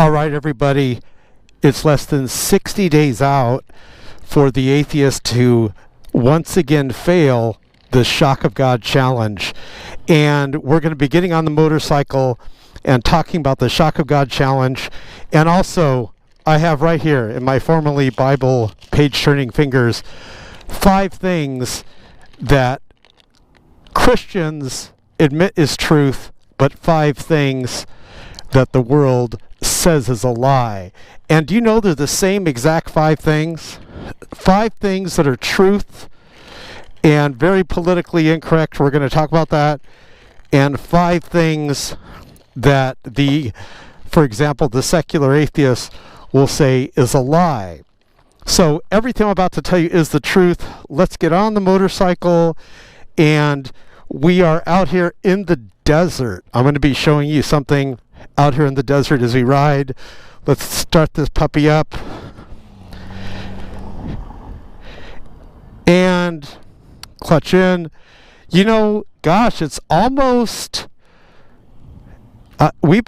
All right, everybody, it's less than 60 days out for the atheist to once again fail the Shock of God challenge. And we're going to be getting on the motorcycle and talking about the Shock of God challenge. And also, I have right here in my formerly Bible page-turning fingers 5 things that Christians admit is truth, but 5 things that the world says is a lie. And do you know they're the same exact 5 things? 5 things that are truth and very politically incorrect. We're going to talk about that. And 5 things that for example, the secular atheist will say is a lie. So everything I'm about to tell you is the truth. Let's get on the motorcycle. And we are out here in the desert. I'm going to be showing you something out here in the desert as we ride. Let's start this puppy up. And clutch in. You know, gosh, it's almost... we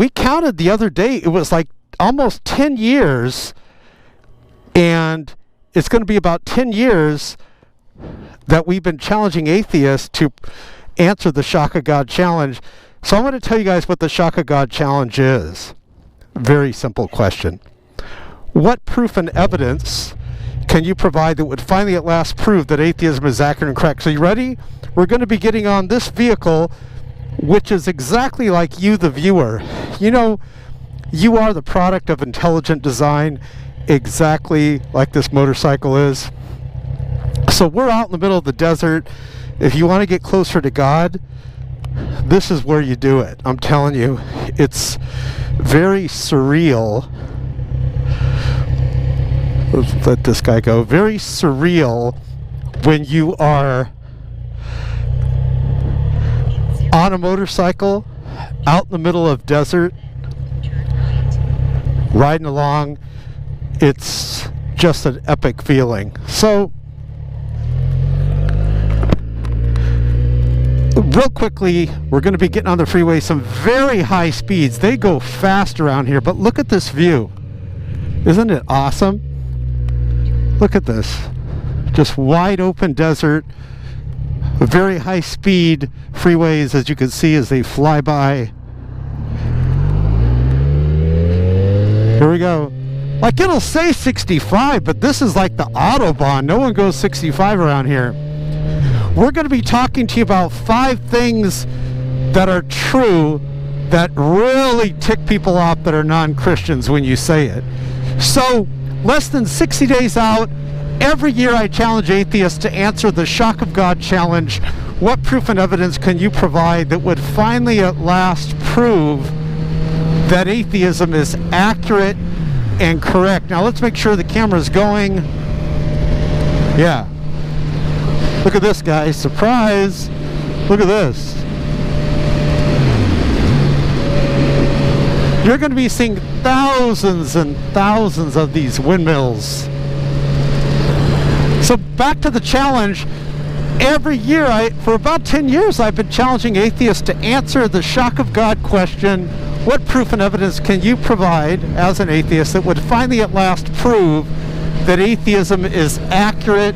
counted the other day. It was like almost 10 years. And it's going to be about 10 years that we've been challenging atheists to answer the Shock of God challenge. So I'm going to tell you guys what the Shock of God challenge is. Very simple question. What proof and evidence can you provide that would finally at last prove that atheism is accurate and correct? So you ready? We're going to be getting on this vehicle, which is exactly like you, the viewer. You know, you are the product of intelligent design, exactly like this motorcycle is. So we're out in the middle of the desert. If you want to get closer to God, this is where you do it. I'm telling you, it's very surreal. Let's let this guy go. Very surreal when you are on a motorcycle out in the middle of desert, riding along. It's just an epic feeling. So real quickly, we're going to be getting on the freeway, some very high speeds. They go fast around here, but look at this view. Isn't it awesome? Look at this. Just wide open desert, very high speed freeways, as you can see as they fly by. Here we go. Like, it'll say 65, but this is like the Autobahn. No one goes 65 around here. We're going to be talking to you about 5 things that are true that really tick people off that are non-Christians when you say it. So, less than 60 days out, every year I challenge atheists to answer the Shock of God challenge. What proof and evidence can you provide that would finally at last prove that atheism is accurate and correct? Now let's make sure the camera's going. Yeah. Look at this, guys. Surprise! Look at this. You're going to be seeing thousands and thousands of these windmills. So back to the challenge. Every year, for about 10 years, I've been challenging atheists to answer the Shock of God question. What proof and evidence can you provide as an atheist that would finally at last prove that atheism is accurate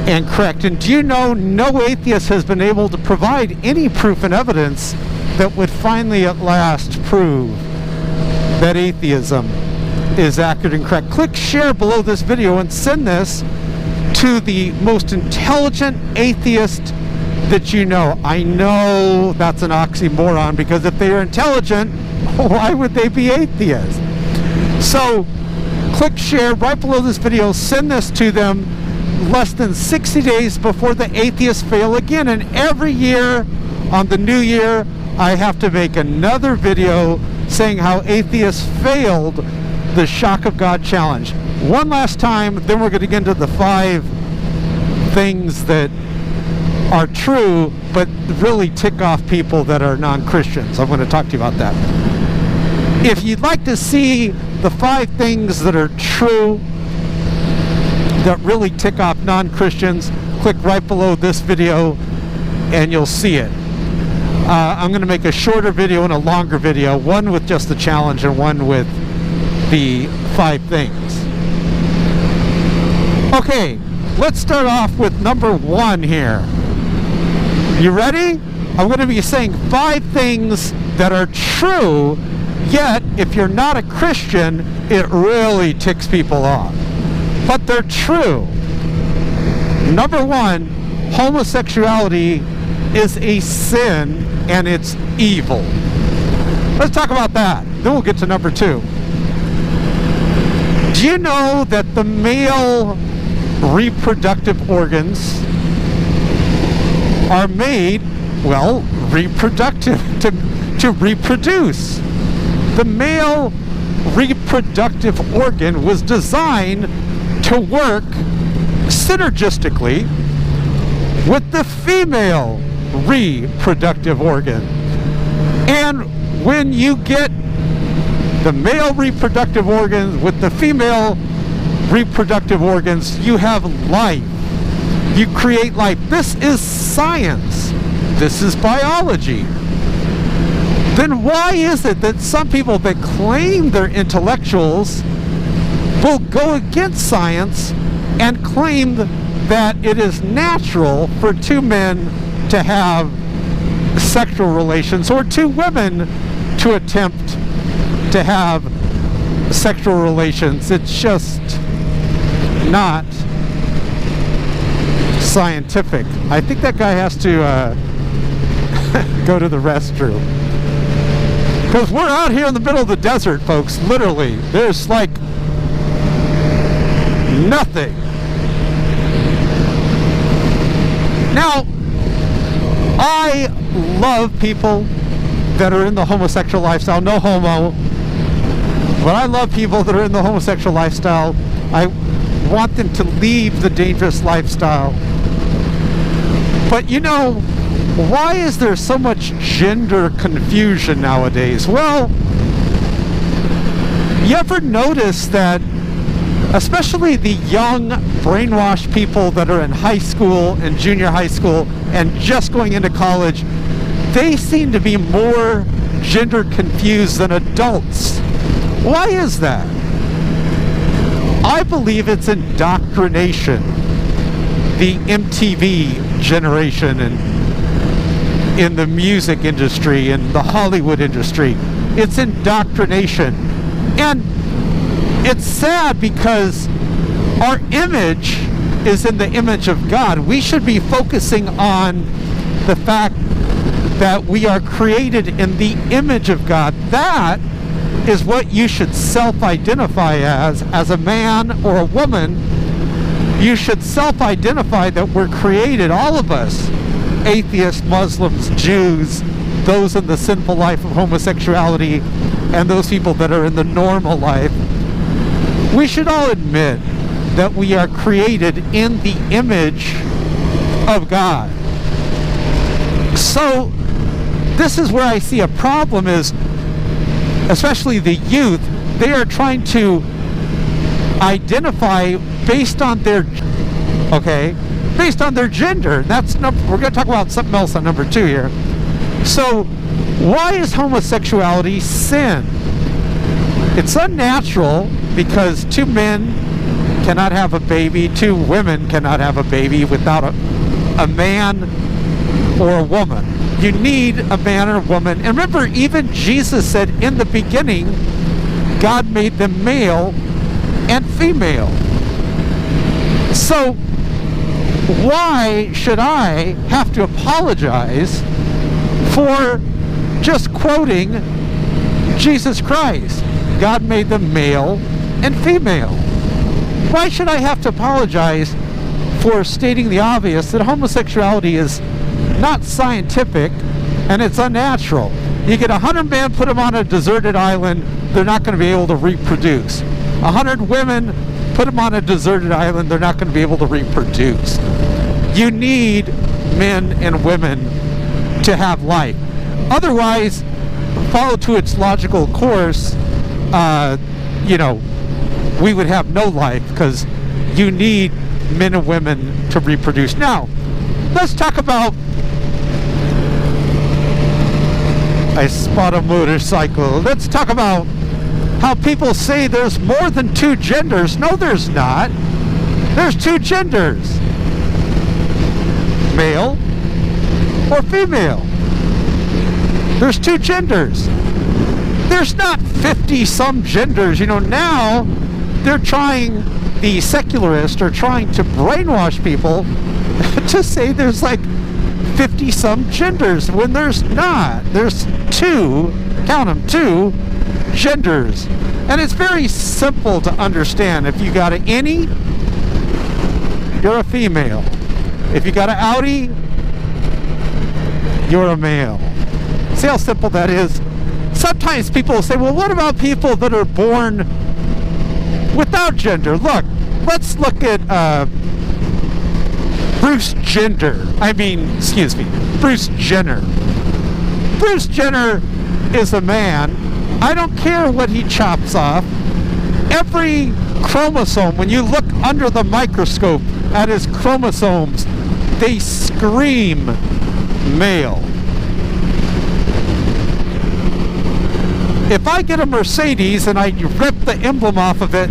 and correct? And do you know no atheist has been able to provide any proof and evidence that would finally at last prove that atheism is accurate and correct? Click share below this video and send this to the most intelligent atheist that you know. I know that's an oxymoron, because if they are intelligent, why would they be atheists? So click share right below this video, send this to them less than 60 days before the atheists fail again. And every year on the new year, I have to make another video saying how atheists failed the Shock of God challenge. One last time, then we're going to get into the 5 things that are true but really tick off people that are non-Christians. I'm going to talk to you about that. If you'd like to see the 5 things that are true that really tick off non-Christians, click right below this video and you'll see it. I'm going to make a shorter video and a longer video, one with just the challenge and one with the 5 things. Okay, let's start off with number 1 here. You ready? I'm going to be saying 5 things that are true, yet if you're not a Christian, it really ticks people off. But they're true. Number 1, homosexuality is a sin and it's evil. Let's talk about that. Then we'll get to number 2. Do you know that the male reproductive organs are made, well, reproductive, to reproduce? The male reproductive organ was designed to work synergistically with the female reproductive organ. And when you get the male reproductive organs with the female reproductive organs, you have life. You create life. This is science. This is biology. Then why is it that some people that claim they're intellectuals will go against science and claim that it is natural for 2 men to have sexual relations, or 2 women to attempt to have sexual relations? It's just not scientific. I think that guy has to go to the restroom, because we're out here in the middle of the desert, folks. Literally, there's like nothing. Now, I love people that are in the homosexual lifestyle. No homo. But I love people that are in the homosexual lifestyle. I want them to leave the dangerous lifestyle. But you know, why is there so much gender confusion nowadays? Well, you ever notice that especially the young, brainwashed people that are in high school and junior high school and just going into college, they seem to be more gender confused than adults. Why is that? I believe it's indoctrination. The MTV generation and in the music industry and the Hollywood industry. It's indoctrination. And it's sad because our image is in the image of God. We should be focusing on the fact that we are created in the image of God. That is what you should self-identify as a man or a woman. You should self-identify that we're created, all of us, atheists, Muslims, Jews, those in the sinful life of homosexuality, and those people that are in the normal life. We should all admit that we are created in the image of God. So this is where I see a problem is, especially the youth, they are trying to identify based on their, based on their gender. We're going to talk about something else on number 2 here. So why is homosexuality sin? It's unnatural because 2 men cannot have a baby, 2 women cannot have a baby without a man or a woman. You need a man or a woman. And remember, even Jesus said in the beginning, God made them male and female. So why should I have to apologize for just quoting Jesus Christ? God made them male and female. Why should I have to apologize for stating the obvious that homosexuality is not scientific and it's unnatural? You get 100 men, put them on a deserted island, they're not going to be able to reproduce. 100 women, put them on a deserted island, they're not going to be able to reproduce. You need men and women to have life. Otherwise, follow to its logical course, we would have no life, because you need men and women to reproduce. Now, let's talk about, I spot a motorcycle. Let's talk about how people say there's more than two genders. No, there's not. There's two genders. Male or female. There's two genders. There's not 50-some genders. You know, now they're trying, the secularists are trying to brainwash people to say there's like 50-some genders when there's not. There's two, count them, two genders. And it's very simple to understand. If you got an innie, you're a female. If you got an outie, you're a male. See how simple that is? Sometimes people will say, well, what about people that are born without gender? Look, let's look at Bruce Jenner. Bruce Jenner. Bruce Jenner is a man. I don't care what he chops off. Every chromosome, when you look under the microscope at his chromosomes, they scream male. If I get a Mercedes and I rip the emblem off of it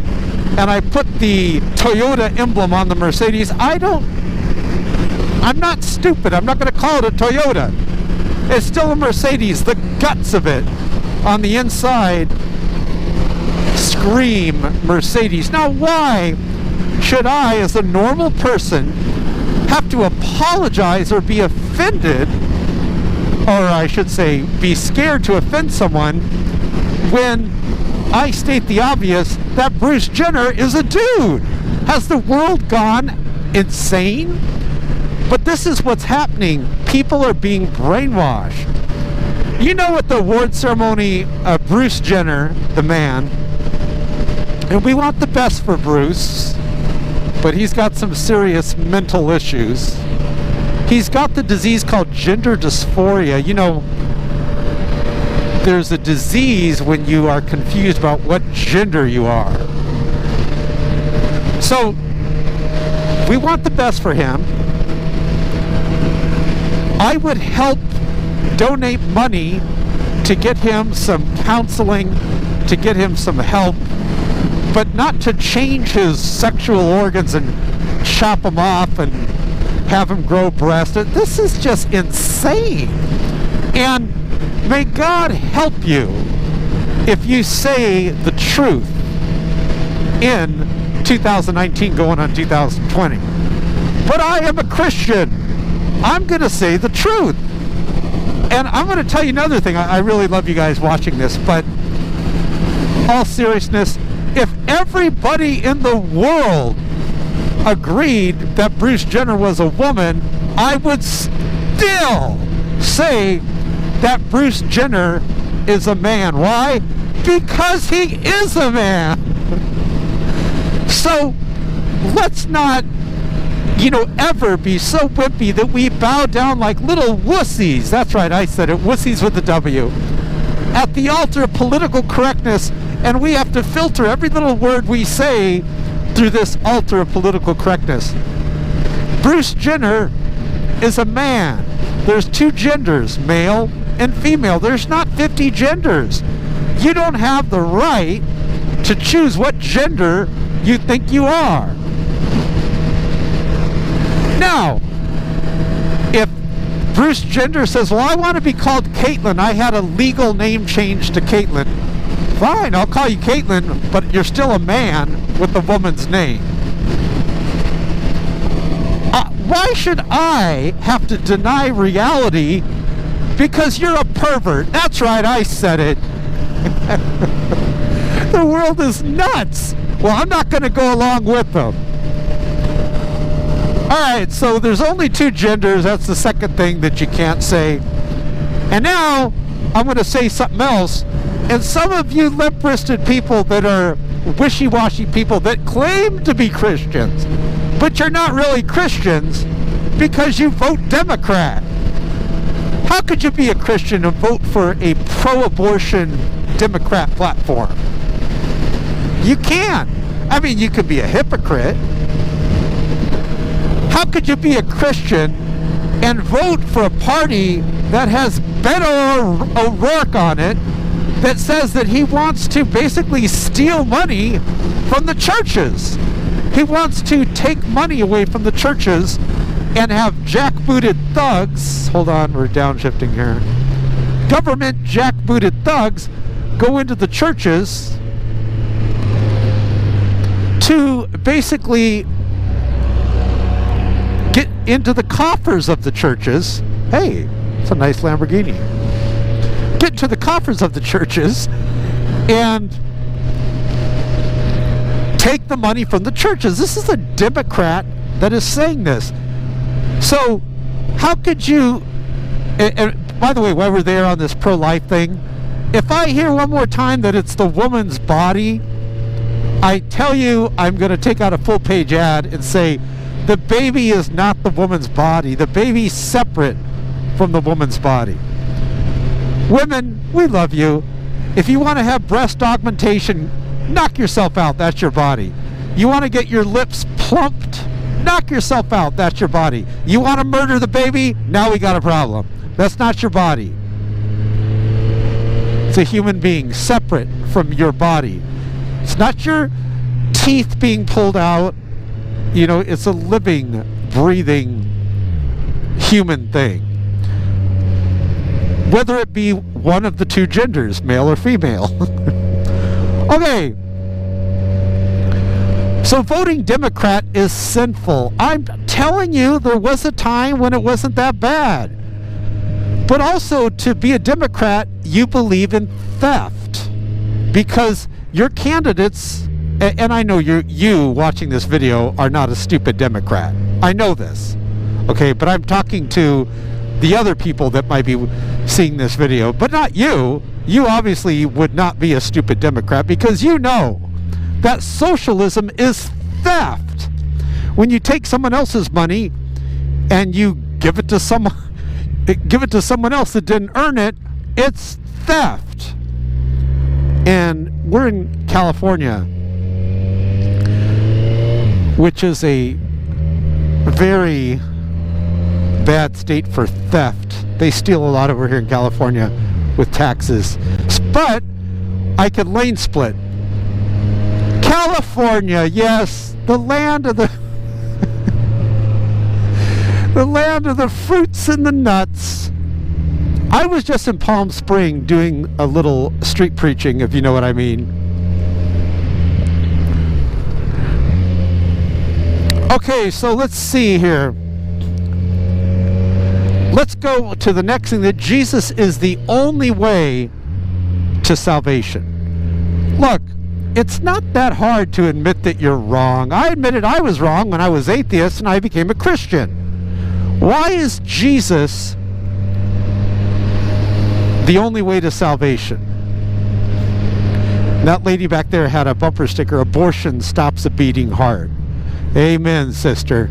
and I put the Toyota emblem on the Mercedes, I'm not stupid. I'm not going to call it a Toyota. It's still a Mercedes. The guts of it on the inside scream Mercedes. Now, why should I, as a normal person, have to apologize or be offended, or I should say be scared to offend someone, when I state the obvious that Bruce Jenner is a dude? Has the world gone insane? But this is what's happening. People are being brainwashed. You know, at the award ceremony, Bruce Jenner, the man, and we want the best for Bruce, but he's got some serious mental issues. He's got the disease called gender dysphoria. You know, there's a disease when you are confused about what gender you are. So, we want the best for him. I would help donate money to get him some counseling, to get him some help, but not to change his sexual organs and chop them off and have him grow breasts. This is just insane. And may God help you if you say the truth in 2019 going on 2020. But I am a Christian. I'm going to say the truth. And I'm going to tell you another thing. I really love you guys watching this, but all seriousness, if everybody in the world agreed that Bruce Jenner was a woman, I would still say that Bruce Jenner is a man. Why? Because he is a man. So let's not, ever be so wimpy that we bow down like little wussies. That's right, I said it, wussies with a W, at the altar of political correctness, and we have to filter every little word we say through this altar of political correctness. Bruce Jenner is a man. There's two genders, male and female. There's not 50 genders. You don't have the right to choose what gender you think you are. Now, if Bruce Jenner says, well, I want to be called Caitlin, I had a legal name change to Caitlin, fine, I'll call you Caitlin, but you're still a man with a woman's name. Why should I have to deny reality because you're a pervert? That's right, I said it. The world is nuts. Well, I'm not going to go along with them. Alright, so there's only two genders. That's the second thing that you can't say. And now, I'm going to say something else. And some of you limp-wristed people that are wishy-washy people that claim to be Christians, but you're not really Christians because you vote Democrat. How could you be a Christian and vote for a pro-abortion Democrat platform? You can't. I mean, you could be a hypocrite. How could you be a Christian and vote for a party that has Beto O'Rourke on it, that says that he wants to basically steal money from the churches. He wants to take money away from the churches and have jackbooted thugs, hold on, we're downshifting here, government jackbooted thugs go into the churches to basically get into the coffers of the churches. Hey, it's a nice Lamborghini. Get into the coffers of the churches and take the money from the churches. This is a Democrat that is saying this. So how could you, and by the way, while we're there on this pro-life thing, if I hear one more time that it's the woman's body, I tell you I'm going to take out a full-page ad and say the baby is not the woman's body. The baby's separate from the woman's body. Women, we love you. If you want to have breast augmentation, knock yourself out. That's your body. You want to get your lips plumped? Knock yourself out. That's your body. You want to murder the baby? Now we got a problem. That's not your body. It's a human being separate from your body. It's not your teeth being pulled out. You know, it's a living, breathing human thing. Whether it be one of the two genders, male or female. Okay. So voting Democrat is sinful. I'm telling you, there was a time when it wasn't that bad. But also, to be a Democrat, you believe in theft. Because your candidates, and I know you watching this video are not a stupid Democrat. I know this. Okay, but I'm talking to the other people that might be seeing this video, but not you. You obviously would not be a stupid Democrat because you know that socialism is theft. When you take someone else's money and you give it to someone else that didn't earn it, it's theft. And we're in California, which is a very bad state for theft. They steal a lot over here in California with taxes. But I could lane split. California, yes, the land of the the land of the fruits and the nuts. I was just in Palm Springs doing a little street preaching, if you know what I mean. Okay, so let's see here. Let's go to the next thing, that Jesus is the only way to salvation. Look, it's not that hard to admit that you're wrong. I admitted I was wrong when I was atheist and I became a Christian. Why is Jesus the only way to salvation? That lady back there had a bumper sticker, abortion stops a beating heart. Amen, sister.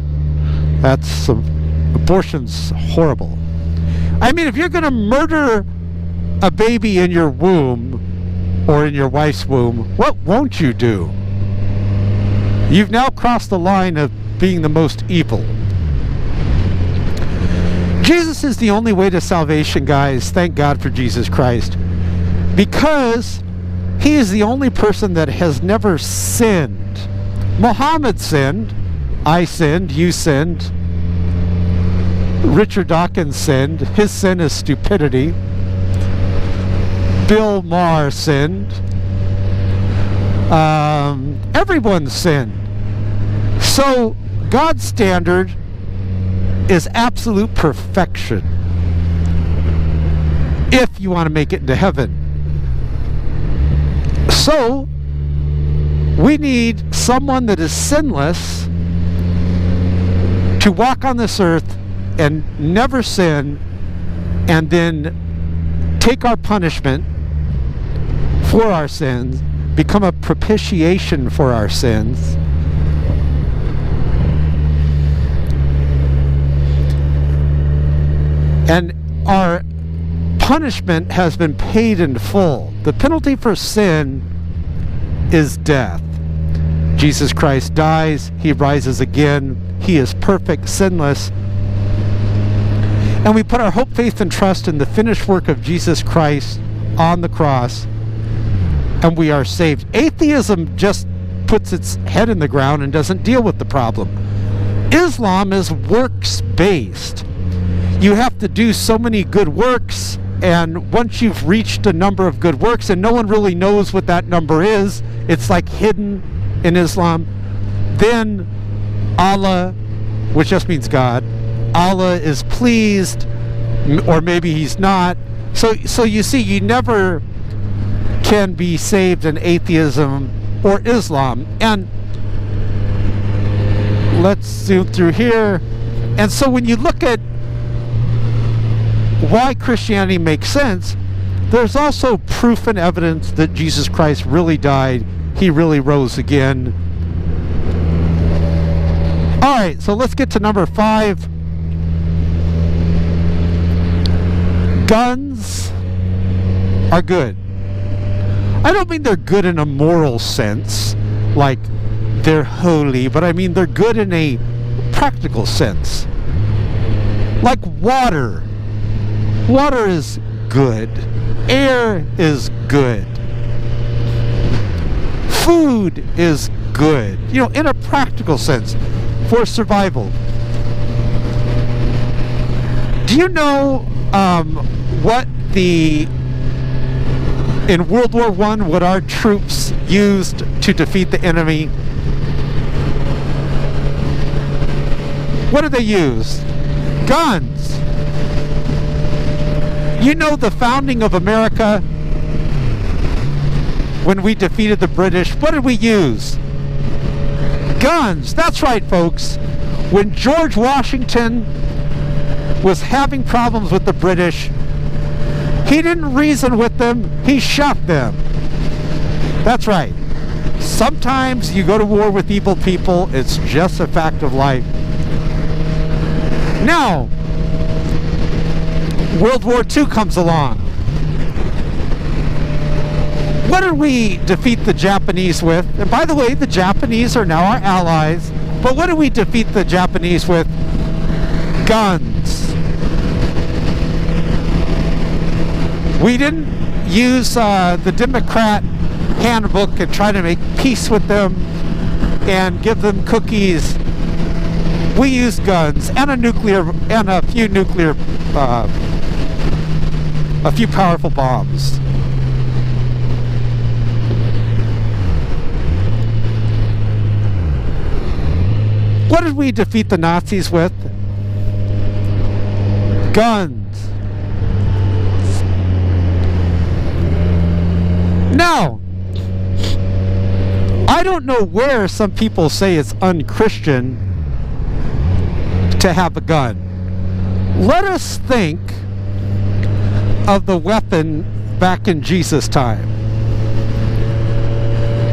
Abortion's horrible. I mean, if you're going to murder a baby in your womb or in your wife's womb, what won't you do? You've now crossed the line of being the most evil. Jesus is the only way to salvation, guys. Thank God for Jesus Christ. Because he is the only person that has never sinned. Muhammad sinned. I sinned. You sinned. Richard Dawkins sinned. His sin is stupidity. Bill Maher sinned. Everyone sinned. So God's standard is absolute perfection if you want to make it into heaven. So we need someone that is sinless to walk on this earth and never sin, and then take our punishment for our sins, become a propitiation for our sins, and our punishment has been paid in full. The penalty for sin is death. Jesus Christ dies, he rises again, he is perfect, sinless, and we put our hope, faith, and trust in the finished work of Jesus Christ on the cross and we are saved. Atheism just puts its head in the ground and doesn't deal with the problem. Islam is works-based. You have to do so many good works, and once you've reached a number of good works, and no one really knows what that number is, it's like hidden in Islam, then Allah, which just means God, Allah is pleased, or maybe he's not. So you see, you never can be saved in atheism or Islam. And let's zoom through here. And so when you look at why Christianity makes sense, there's also proof and evidence that Jesus Christ really died. He really rose again. All right, so let's get to number 5. Guns are good. I don't mean they're good in a moral sense, like they're holy, but I mean they're good in a practical sense. Like water. Water is good. Air is good. Food is good. You know, in a practical sense, for survival. Do you know what in World War I, what our troops used to defeat the enemy? What did they use? Guns. You know the founding of America, when we defeated the British, what did we use? Guns. That's right, folks. When George Washington was having problems with the British, he didn't reason with them, he shot them. That's right. Sometimes you go to war with evil people, it's just a fact of life. Now, World War II comes along. What did we defeat the Japanese with? And by the way, the Japanese are now our allies, but what did we defeat the Japanese with? Guns. We didn't use the Democrat handbook and try to make peace with them and give them cookies. We used guns and a few powerful bombs. What did we defeat the Nazis with? Guns. Now, I don't know where some people say it's unchristian to have a gun. Let us think of the weapon back in Jesus' time.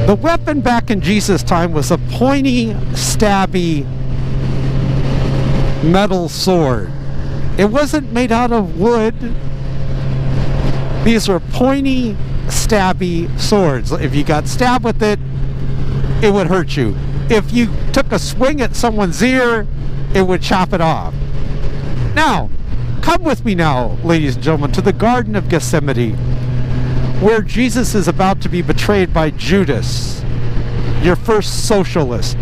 The weapon back in Jesus' time was a pointy, stabby metal sword. It wasn't made out of wood. These were pointy, stabby swords. If you got stabbed with it, it would hurt you. If you took a swing at someone's ear, it would chop it off. Now, come with me now, ladies and gentlemen, to the Garden of Gethsemane, where Jesus is about to be betrayed by Judas, your first socialist.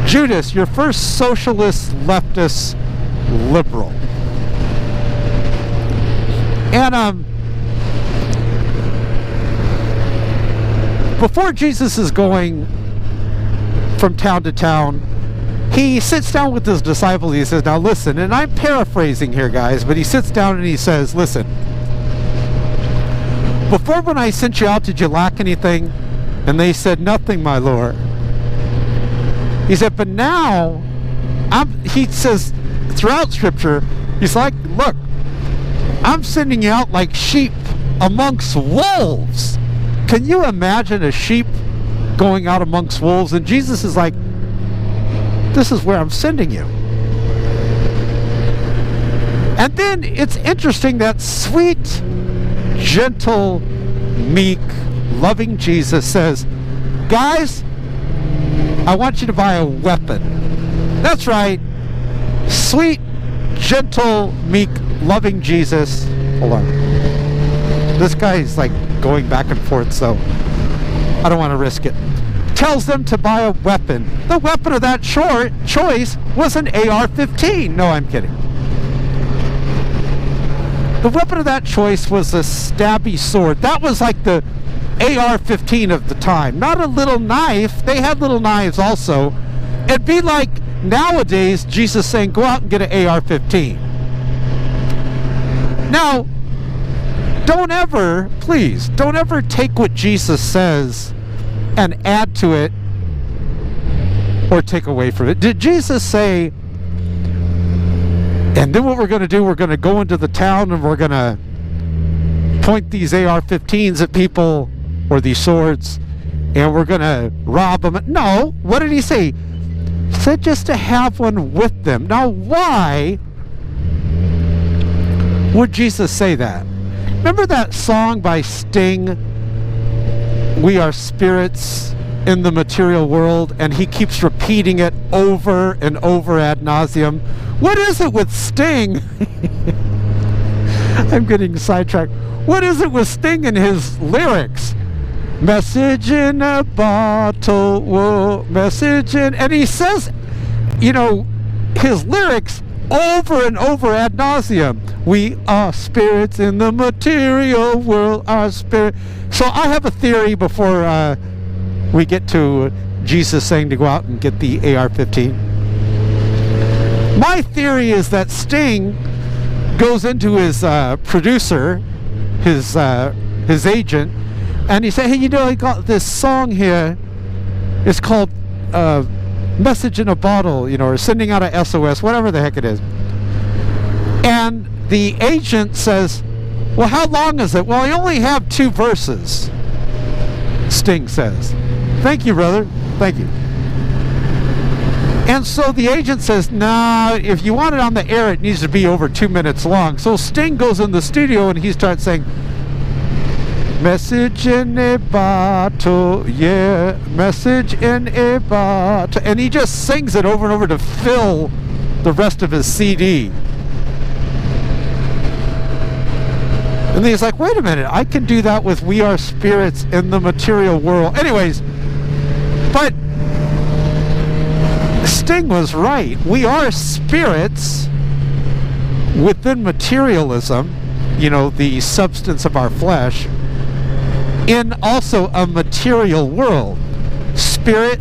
Judas, your first socialist, leftist, liberal. And before Jesus is going from town to town, he sits down with his disciples. He says, now listen, and I'm paraphrasing here, guys, but he sits down and he says, listen, before when I sent you out, did you lack anything? And they said, nothing, my Lord. He said, but now, he says, throughout Scripture, he's like, look, I'm sending you out like sheep amongst wolves. Can you imagine a sheep going out amongst wolves? And Jesus is like, this is where I'm sending you. And then it's interesting that sweet, gentle, meek, loving Jesus says, guys, I want you to buy a weapon. That's right. Sweet, gentle, meek, loving Jesus. Hold on. This guy is like going back and forth, so I don't want to risk it. Tells them to buy a weapon. The weapon of that choice was an AR-15. No, I'm kidding. The weapon of that choice was a stabby sword. That was like the AR-15 of the time. Not a little knife. They had little knives also. It'd be like nowadays Jesus saying, go out and get an AR-15. Now, please, don't ever take what Jesus says and add to it or take away from it. Did Jesus say, and then what we're going to do, we're going to go into the town and we're going to point these AR-15s at people, or these swords, and we're going to rob them? No. What did he say? He said just to have one with them. Now, why would Jesus say that? Remember that song by Sting, We Are Spirits in the Material World? And he keeps repeating it over and over ad nauseum. What is it with Sting? I'm getting sidetracked. What is it with Sting and his lyrics? Message in a bottle, whoa, message in... And he says, his lyrics over and over ad nauseum. We are spirits in the material world, our spirit. So I have a theory before we get to Jesus saying to go out and get the AR-15. My theory is that Sting goes into his producer, his agent, and he said, hey, I got this song here. It's called Message in a Bottle, or sending out a SOS, whatever the heck it is. And the agent says, well, how long is it? Well, I only have 2 verses, Sting says. Thank you, brother. Thank you. And so the agent says, nah, if you want it on the air, it needs to be over 2 minutes long. So Sting goes in the studio and he starts saying, message in a bottle, yeah, message in a bottle. And he just sings it over and over to fill the rest of his CD. And then he's like, wait a minute, I can do that with We Are Spirits in the Material World. Anyways, but Sting was right. We are spirits within materialism, the substance of our flesh, in also a material world. Spirit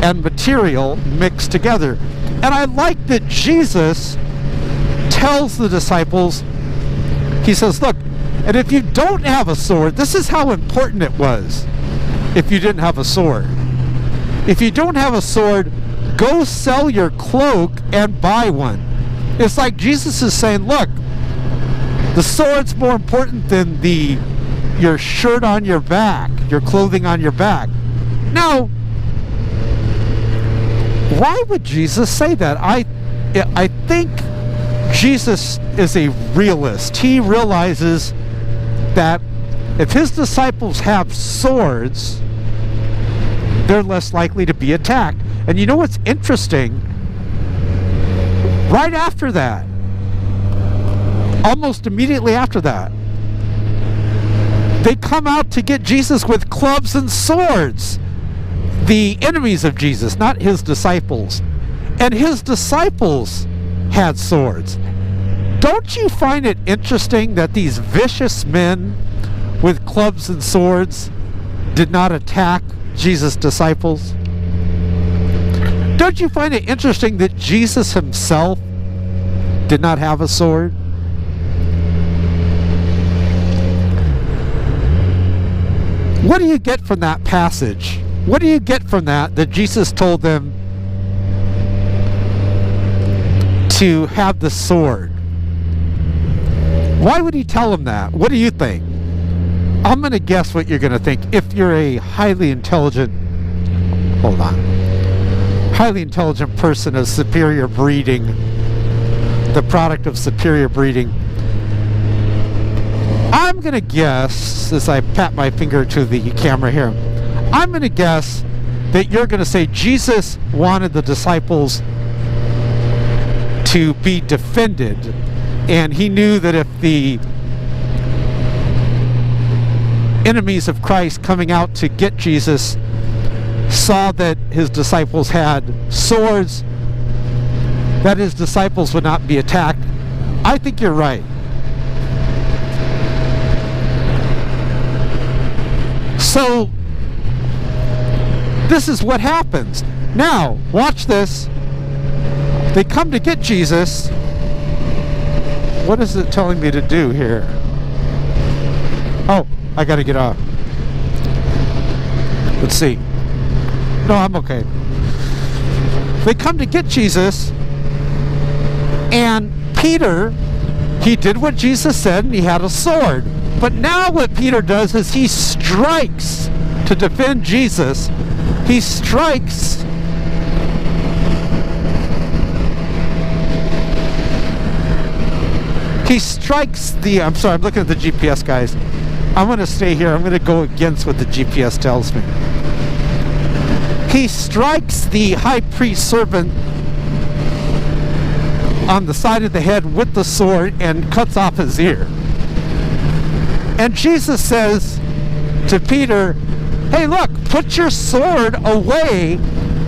and material mixed together. And I like that Jesus tells the disciples, he says, look, and if you don't have a sword, this is how important it was if you didn't have a sword. If you don't have a sword, go sell your cloak and buy one. It's like Jesus is saying, look, the sword's more important than your shirt on your back, your clothing on your back. Now, why would Jesus say that? I think Jesus is a realist. He realizes that if his disciples have swords, they're less likely to be attacked. And you know what's interesting? Right after that, almost immediately after that, they come out to get Jesus with clubs and swords. The enemies of Jesus, not his disciples. And his disciples had swords. Don't you find it interesting that these vicious men with clubs and swords did not attack Jesus' disciples? Don't you find it interesting that Jesus himself did not have a sword? What do you get from that passage? What do you get from that Jesus told them to have the sword? Why would he tell them that? What do you think? I'm going to guess what you're going to think. If you're a highly intelligent person of superior breeding, the product of superior breeding, I'm going to guess, as I pat my finger to the camera here, I'm going to guess that you're going to say Jesus wanted the disciples to be defended, and he knew that if enemies of Christ coming out to get Jesus saw that his disciples had swords, that his disciples would not be attacked. I think you're right. So, this is what happens. Now, watch this. They come to get Jesus. What is it telling me to do here? Oh, I gotta get off. Let's see. No, I'm okay. They come to get Jesus, and Peter, he did what Jesus said, and he had a sword. But now what Peter does is he strikes to defend Jesus. He strikes the, I'm sorry, I'm looking at the GPS, guys. I'm going to stay here. I'm going to go against what the GPS tells me. He strikes the high priest servant on the side of the head with the sword and cuts off his ear. And Jesus says to Peter, hey, look, put your sword away.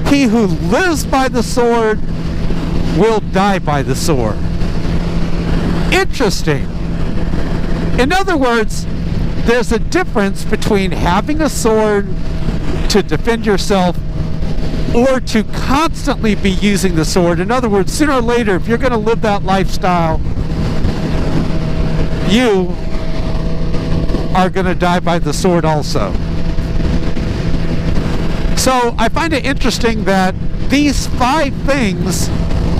He who lives by the sword will die by the sword. Interesting. In other words, there's a difference between having a sword to defend yourself or to constantly be using the sword. In other words, sooner or later, if you're going to live that lifestyle, you are going to die by the sword also. So I find it interesting that these 5 things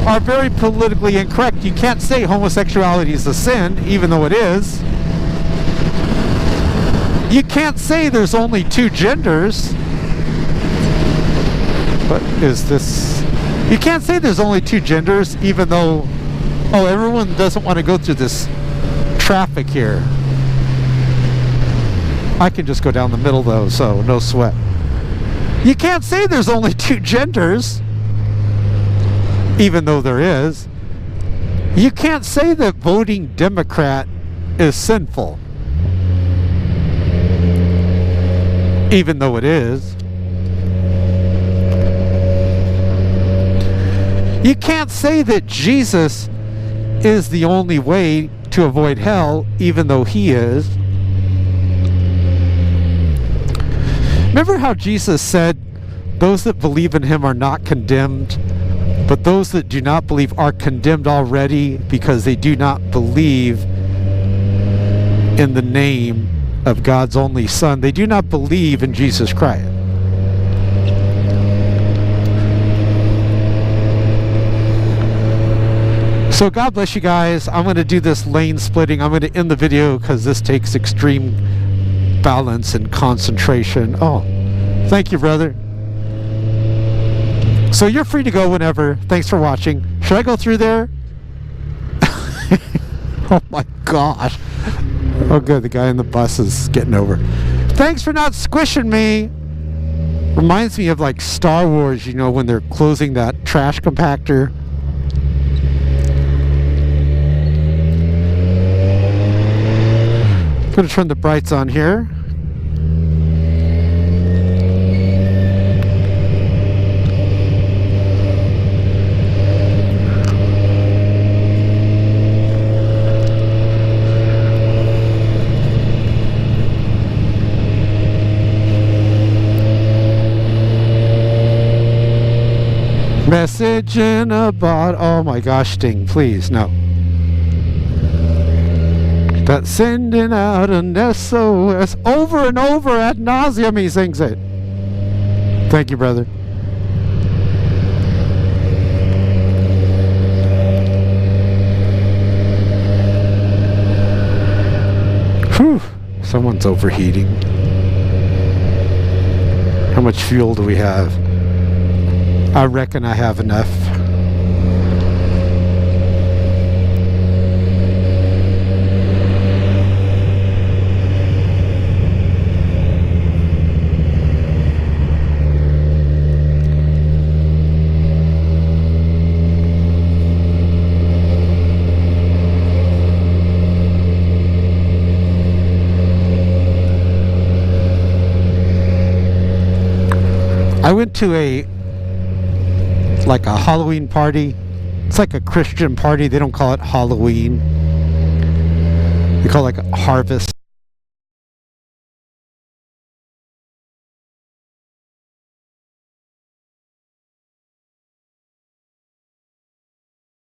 are very politically incorrect. You can't say homosexuality is a sin, even though it is. You can't say there's only 2 genders. What is this? You can't say there's only 2 genders, even though, oh, everyone doesn't want to go through this traffic here. I can just go down the middle though, so no sweat. You can't say there's only 2 genders, even though there is. You can't say that voting Democrat is sinful, even though it is. You can't say that Jesus is the only way to avoid hell, even though he is. Remember how Jesus said, those that believe in him are not condemned, but those that do not believe are condemned already because they do not believe in the name of God's only Son. They do not believe in Jesus Christ. So God bless you guys. I'm going to do this lane splitting. I'm going to end the video because this takes extreme balance and concentration. Oh, thank you, brother. So you're free to go whenever. Thanks for watching. Should I go through there? Oh my gosh. Oh good, the guy in the bus is getting over. Thanks for not squishing me. Reminds me of like Star Wars, you know, when they're closing that trash compactor. I'm going to turn the brights on here. Message in a bottle. Oh my gosh, Sting, please, no. That's sending out an SOS over and over ad nauseum. He sings it. Thank you, brother. Whew. Someone's overheating. How much fuel do we have? I reckon I have enough. to a Halloween party, it's like a Christian party. They don't call it Halloween. They call it like a harvest